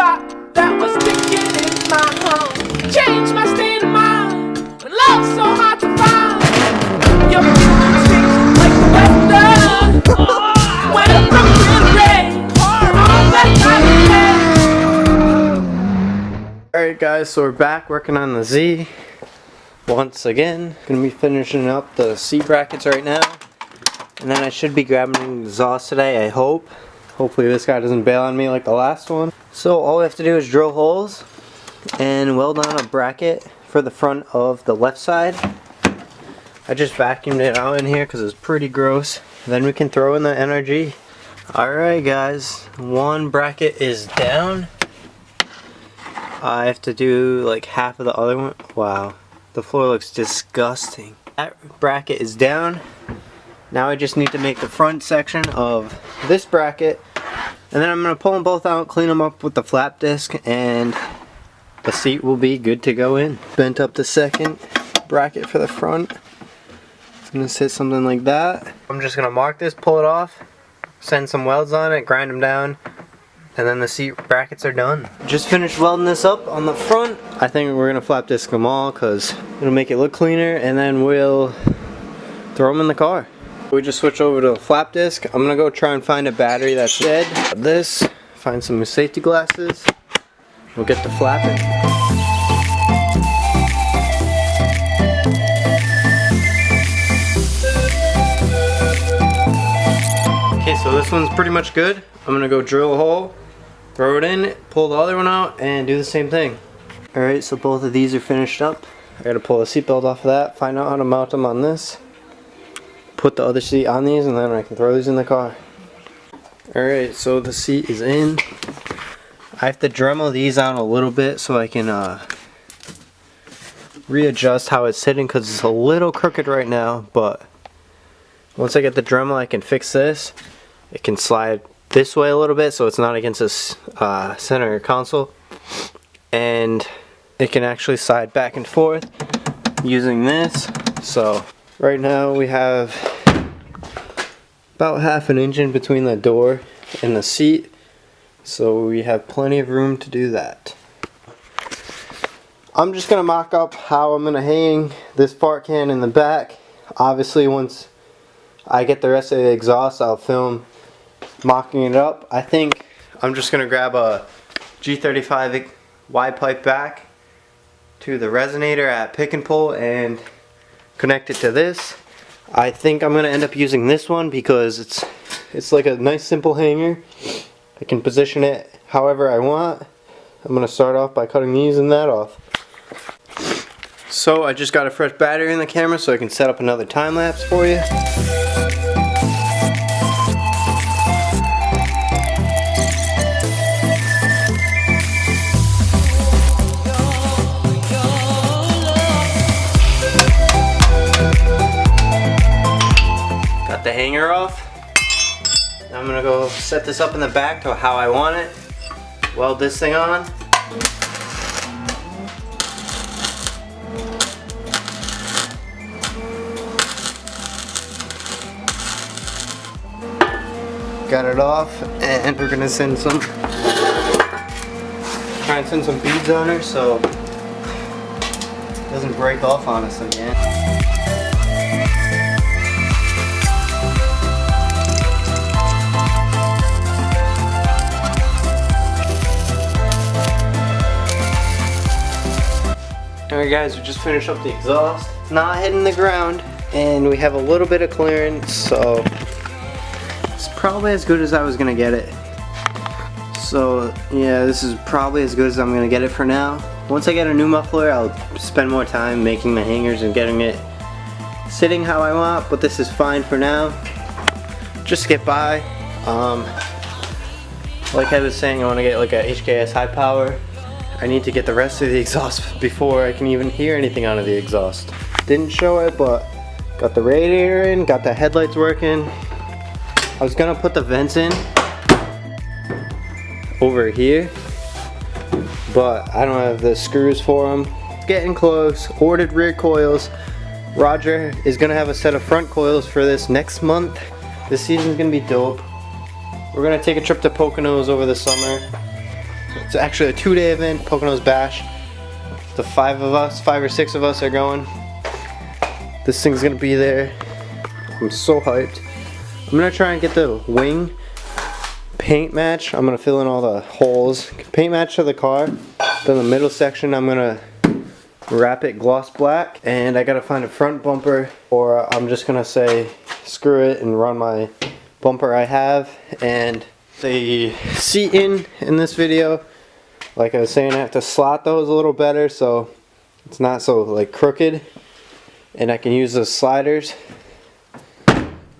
thought that was sticking in my home. Changed my state of mind. When love's so hard to find. Your feelings like the weather. When it comes to the rain, all that I Alright guys, so we're back working on the Z once again. Gonna be finishing up the C brackets right now. And then I should be grabbing an exhaust today, I hope. Hopefully this guy doesn't bail on me like the last one. So all we have to do is drill holes and weld on a bracket for the front of the left side. I just vacuumed it out in here because it's pretty gross. Then we can throw in the NRG. Alright guys, one bracket is down. I have to do like half of the other one. Wow, the floor looks disgusting. That bracket is down. Now I just need to make the front section of this bracket, and then I'm going to pull them both out, clean them up with the flap disc, and the seat will be good to go in. Bent up the second bracket for the front. It's going to sit something like that. I'm just going to mark this, pull it off, send some welds on it, grind them down, and then the seat brackets are done. Just finished welding this up on the front. I think we're going to flap disc them all because it'll make it look cleaner, and then we'll throw them in the car. We just switch over to the flap disc. I'm gonna go try and find a battery that's dead. This, find some safety glasses. We'll get to flapping. Okay, so this one's pretty much good. I'm gonna go drill a hole, throw it in, pull the other one out, and do the same thing. Alright, so both of these are finished up. I gotta pull the seatbelt off of that, find out how to mount them on this. Put the other seat on these, and then I can throw these in the car. Alright, so the seat is in. I have to Dremel these out a little bit so I can readjust how it's sitting, because it's a little crooked right now, but once I get the Dremel I can fix this. It can slide this way a little bit so it's not against this center console, and it can actually slide back and forth using this. So right now we have about ½ an inch in between the door and the seat, so we have plenty of room to do that. I'm just gonna mock up how I'm gonna hang this fart can in the back. Obviously once I get the rest of the exhaust I'll film mocking it up. I think I'm just gonna grab a G35 Y pipe back to the resonator at pick and pull and connect it to this. I think I'm going to end up using this one because it's like a nice simple hanger. I can position it however I want. I'm going to start off by cutting these and that off. So I just got a fresh battery in the camera so I can set up another time lapse for you. The hanger off. Now I'm gonna go set this up in the back to how I want it. Weld this thing on. Got it off, and we're gonna send some. Try and send some beads on her so it doesn't break off on us again. Alright guys, we just finished up the exhaust. It's not hitting the ground, and we have a little bit of clearance, so it's probably as good as I was gonna get it. So yeah, this is probably as good as I'm gonna get it for now. Once I get a new muffler, I'll spend more time making the hangers and getting it sitting how I want, but this is fine for now. Just get by. Like I was saying, I want to get like a HKS high power. I need to get the rest of the exhaust before I can even hear anything out of the exhaust. Didn't show it, but got the radiator in, got the headlights working. I was gonna put the vents in over here, but I don't have the screws for them. Getting close. Ordered rear coils. Roger is gonna have a set of front coils for this next month. This season's gonna be dope. We're gonna take a trip to Poconos over the summer. It's actually a 2-day event, Poconos Bash. The 5 or 6 of us are going. This thing's gonna be there. I'm so hyped. I'm gonna try and get the wing paint match. I'm gonna fill in all the holes. Paint match to the car. Then the middle section I'm gonna wrap it gloss black. And I gotta find a front bumper, or I'm just gonna say screw it and run my bumper I have. And the seating in this video, like I was saying, I have to slot those a little better so it's not so like crooked, and I can use those sliders.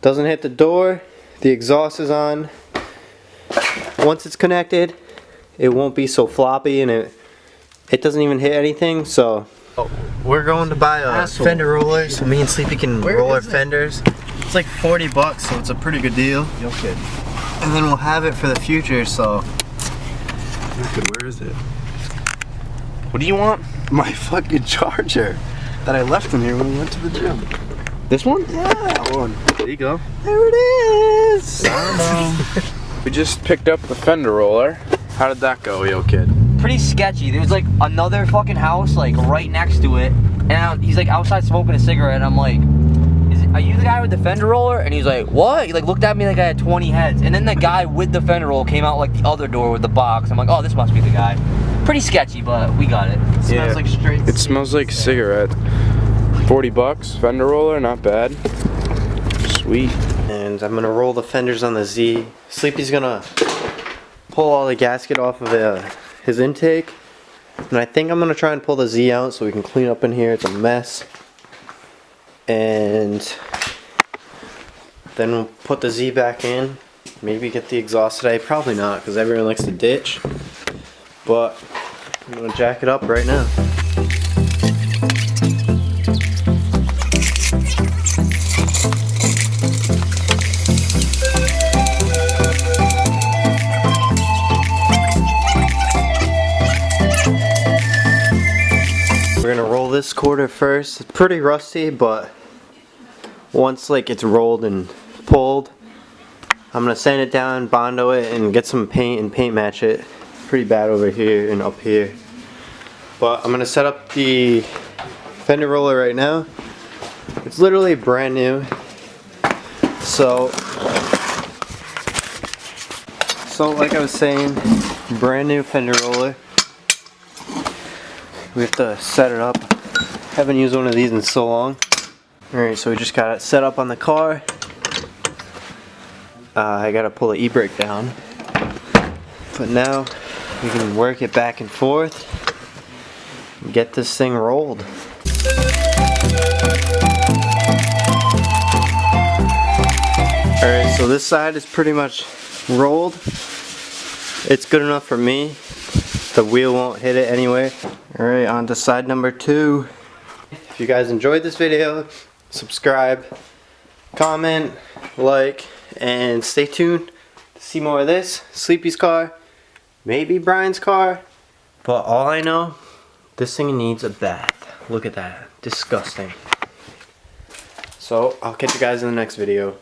Doesn't hit the door, the exhaust is on. Once it's connected, it won't be so floppy, and it doesn't even hit anything. So we're going to buy a fender roller so me and Sleepy can roll our fenders. It's like $40, so it's a pretty good deal. Okay. And then we'll have it for the future. So Where is it? What do you want? My fucking charger that I left in here when we went to the gym. This one? Yeah, that one. There you go. there it is. We just picked up the fender roller. How did that go, yo kid? Pretty sketchy. There's like another fucking house like right next to it, and he's like outside smoking a cigarette, and I'm like, are you the guy with the fender roller? And he's like, what? He like looked at me like I had 20 heads, and then the guy with the fender roller came out like the other door with the box. I'm like, oh, this must be the guy. Pretty sketchy, but we got it. Yeah, Smells like straight. it smells like cigarette. $40, fender roller, not bad. Sweet. And I'm gonna roll the fenders on the Z. Sleepy's gonna pull all the gasket off of his intake, and I think I'm gonna try and pull the Z out so we can clean up in here. It's a mess. And then we'll put the Z back in. Maybe get the exhaust today. Probably not, because everyone likes to ditch. But I'm gonna jack it up right now. We're gonna roll this quarter first. It's pretty rusty, but once like it's rolled and pulled, I'm gonna sand it down, bondo it, and get some paint and paint match it. Pretty bad over here and up here. But I'm gonna set up the fender roller right now. It's literally brand new. So like I was saying, brand new fender roller. We have to set it up. Haven't used one of these in so long. Alright, so we just got it set up on the car. I gotta pull the e-brake down. But now we can work it back and forth and get this thing rolled. Alright, so this side is pretty much rolled. It's good enough for me. The wheel won't hit it anyway. Alright, on to side number 2. If you guys enjoyed this video, subscribe, comment, like, and stay tuned to see more of this. Sleepy's car, maybe Brian's car. But all I know, this thing needs a bath. Look at that. Disgusting. So, I'll catch you guys in the next video.